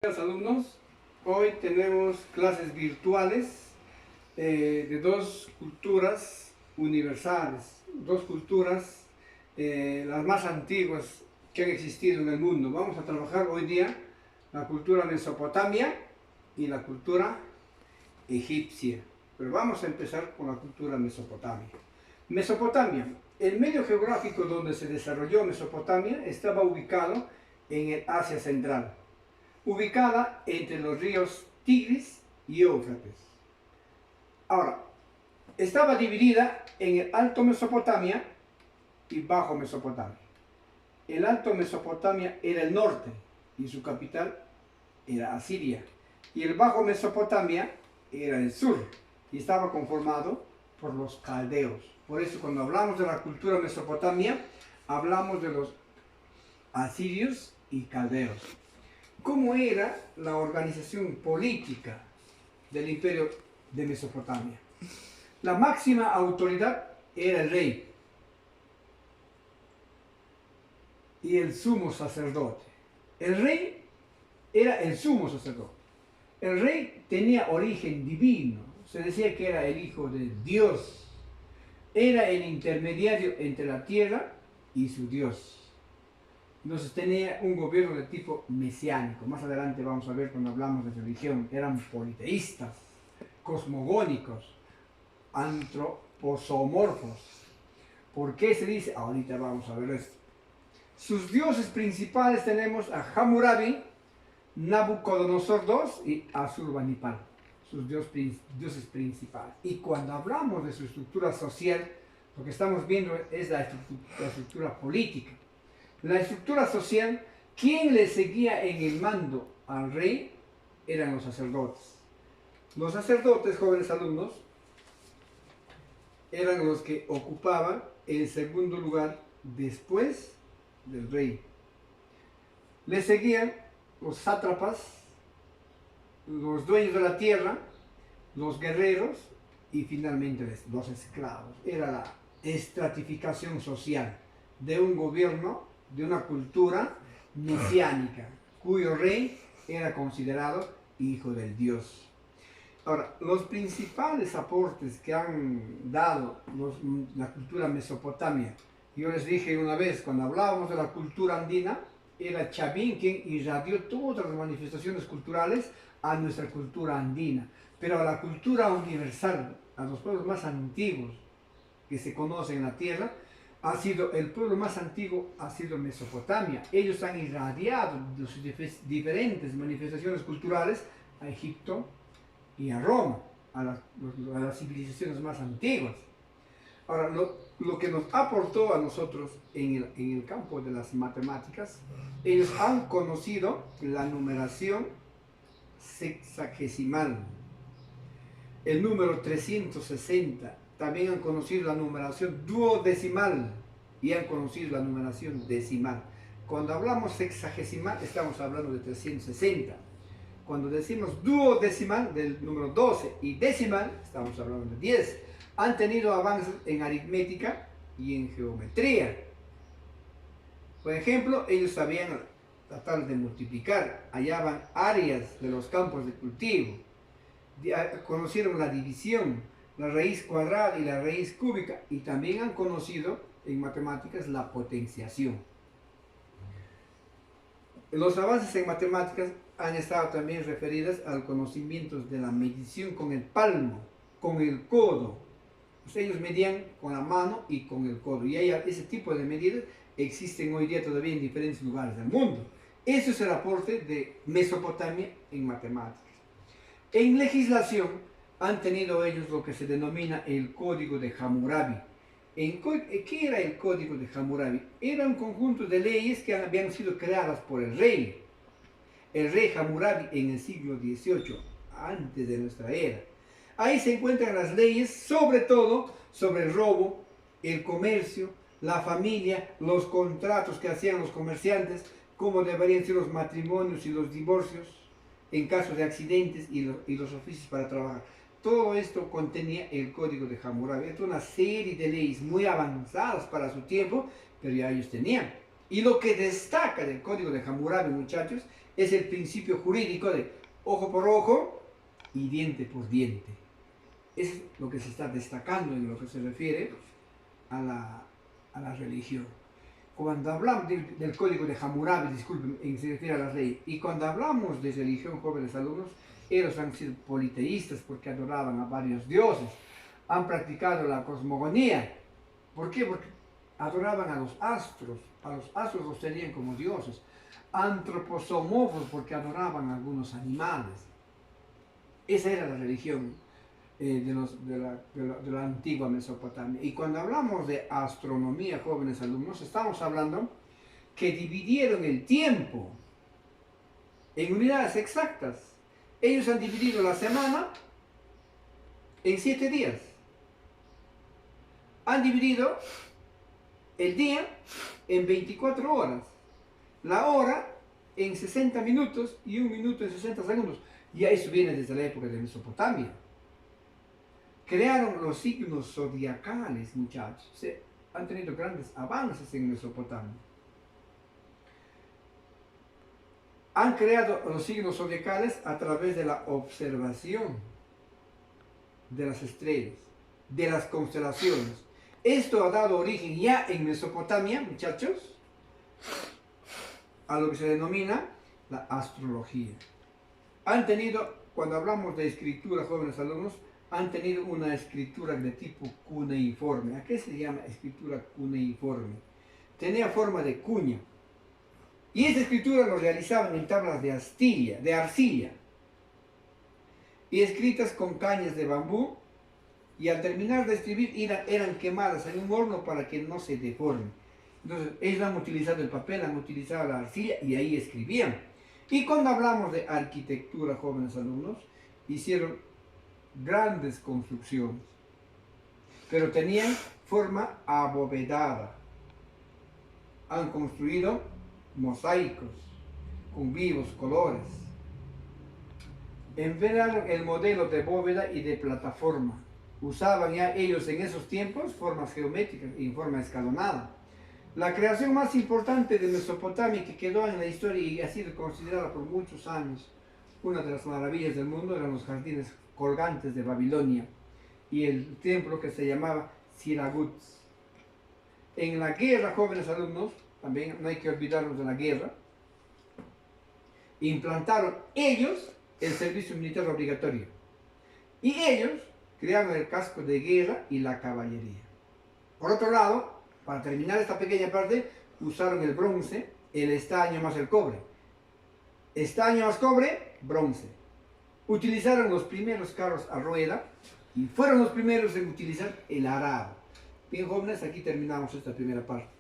Alumnos, hoy tenemos clases virtuales de dos culturas universales, dos culturas las más antiguas que han existido en el mundo. Vamos a trabajar hoy día la cultura mesopotamia y la cultura egipcia, pero vamos a empezar con la cultura mesopotamia. Mesopotamia, el medio geográfico donde se desarrolló Mesopotamia estaba ubicado en el Asia Central, ubicada entre los ríos Tigris y Éufrates. Ahora, estaba dividida en el Alto Mesopotamia y Bajo Mesopotamia. El Alto Mesopotamia era el norte y su capital era Asiria, y el Bajo Mesopotamia era el sur y estaba conformado por los caldeos. Por eso cuando hablamos de la cultura mesopotamia, hablamos de los asirios y caldeos. ¿Cómo era la organización política del imperio de Mesopotamia? La máxima autoridad era el rey y el sumo sacerdote. El rey era el sumo sacerdote. El rey tenía origen divino, se decía que era el hijo de Dios. Era el intermediario entre la tierra y su Dios. Entonces tenía un gobierno de tipo mesiánico. Más adelante vamos a ver cuando hablamos de religión. Eran politeístas, cosmogónicos, antroposomorfos. ¿Por qué se dice? Ahorita vamos a ver esto. Sus dioses principales tenemos a Hammurabi, Nabucodonosor II y Asurbanipal. Sus dioses principales. Y cuando hablamos de su estructura social, lo que estamos viendo es la estructura política. La estructura social, quien le seguía en el mando al rey eran los sacerdotes. Los sacerdotes, jóvenes alumnos, eran los que ocupaban el segundo lugar después del rey. Le seguían los sátrapas, los dueños de la tierra, los guerreros y finalmente los esclavos. Era la estratificación social de un gobierno, de una cultura mesiánica, cuyo rey era considerado hijo del Dios. Ahora, los principales aportes que han dado la cultura mesopotamia, yo les dije una vez, cuando hablábamos de la cultura andina, era Chavín quien irradió todas las manifestaciones culturales a nuestra cultura andina, pero a la cultura universal, a los pueblos más antiguos que se conocen en la tierra, el pueblo más antiguo ha sido Mesopotamia. Ellos han irradiado sus diferentes manifestaciones culturales a Egipto y a Roma, a las civilizaciones más antiguas. Ahora, lo que nos aportó a nosotros en el campo de las matemáticas, ellos han conocido la numeración sexagesimal, el número 360, también han conocido la numeración duodecimal y han conocido la numeración decimal. Cuando hablamos sexagesimal estamos hablando de 360. Cuando decimos duodecimal, del número 12, y decimal, estamos hablando de 10. Han tenido avances en aritmética y en geometría. Por ejemplo, ellos sabían tratar de multiplicar, hallaban áreas de los campos de cultivo, conocieron la división, la raíz cuadrada y la raíz cúbica, y también han conocido en matemáticas la potenciación. Los avances en matemáticas han estado también referidos al conocimiento de la medición con el palmo, con el codo. Pues ellos medían con la mano y con el codo, y ese tipo de medidas existen hoy día todavía en diferentes lugares del mundo. Ese es el aporte de Mesopotamia en matemáticas. En legislación han tenido ellos lo que se denomina el Código de Hammurabi. ¿Qué era el Código de Hammurabi? Era un conjunto de leyes que habían sido creadas por el rey Hammurabi en el siglo XVIII, antes de nuestra era. Ahí se encuentran las leyes, sobre todo sobre el robo, el comercio, la familia, los contratos que hacían los comerciantes, cómo deberían ser los matrimonios y los divorcios en caso de accidentes y los oficios para trabajar. Todo esto contenía el Código de Hammurabi. Es una serie de leyes muy avanzadas para su tiempo, pero ya ellos tenían. Y lo que destaca del Código de Hammurabi, muchachos, es el principio jurídico de ojo por ojo y diente por diente. Es lo que se está destacando en lo que se refiere a la religión. Cuando hablamos del código de Hammurabi, disculpen, se refiere a la ley, y cuando hablamos de religión, jóvenes alumnos, ellos han sido politeístas porque adoraban a varios dioses, han practicado la cosmogonía. ¿Por qué? Porque adoraban a los astros los tenían como dioses, antroposomorfos porque adoraban a algunos animales. Esa era la religión de la antigua Mesopotamia. Y cuando hablamos de astronomía, jóvenes alumnos, estamos hablando que dividieron el tiempo en unidades exactas. Ellos han dividido la semana en 7 días. Han dividido el día en 24 horas, la hora en 60 minutos y 1 minuto en 60 segundos. Ya eso viene desde la época de Mesopotamia. Crearon los signos zodiacales, muchachos. Han tenido grandes avances en Mesopotamia. Han creado los signos zodiacales a través de la observación de las estrellas, de las constelaciones. Esto ha dado origen ya en Mesopotamia, muchachos, a lo que se denomina la astrología. Han tenido, cuando hablamos de escritura, jóvenes alumnos, han tenido una escritura de tipo cuneiforme. ¿A qué se llama escritura cuneiforme? Tenía forma de cuña. Y esa escritura lo realizaban en tablas de arcilla, y escritas con cañas de bambú, y al terminar de escribir eran quemadas en un horno para que no se deformen. Entonces ellos han utilizado el papel, han utilizado la arcilla y ahí escribían. Y cuando hablamos de arquitectura, jóvenes alumnos, hicieron grandes construcciones, pero tenían forma abovedada. Han construido mosaicos con vivos colores. Emplearon el modelo de bóveda y de plataforma. Usaban ya ellos en esos tiempos formas geométricas y forma escalonada. La creación más importante de Mesopotamia que quedó en la historia y ha sido considerada por muchos años una de las maravillas del mundo eran los jardines colgantes de Babilonia y el templo que se llamaba Siragut. En la guerra, jóvenes alumnos, también no hay que olvidarnos de la guerra, implantaron ellos el servicio militar obligatorio y ellos crearon el casco de guerra y la caballería. Por otro lado, para terminar esta pequeña parte, usaron el bronce, el estaño más el cobre. Estaño más cobre, bronce. Utilizaron los primeros carros a rueda y fueron los primeros en utilizar el arado. Bien, jóvenes, aquí terminamos esta primera parte.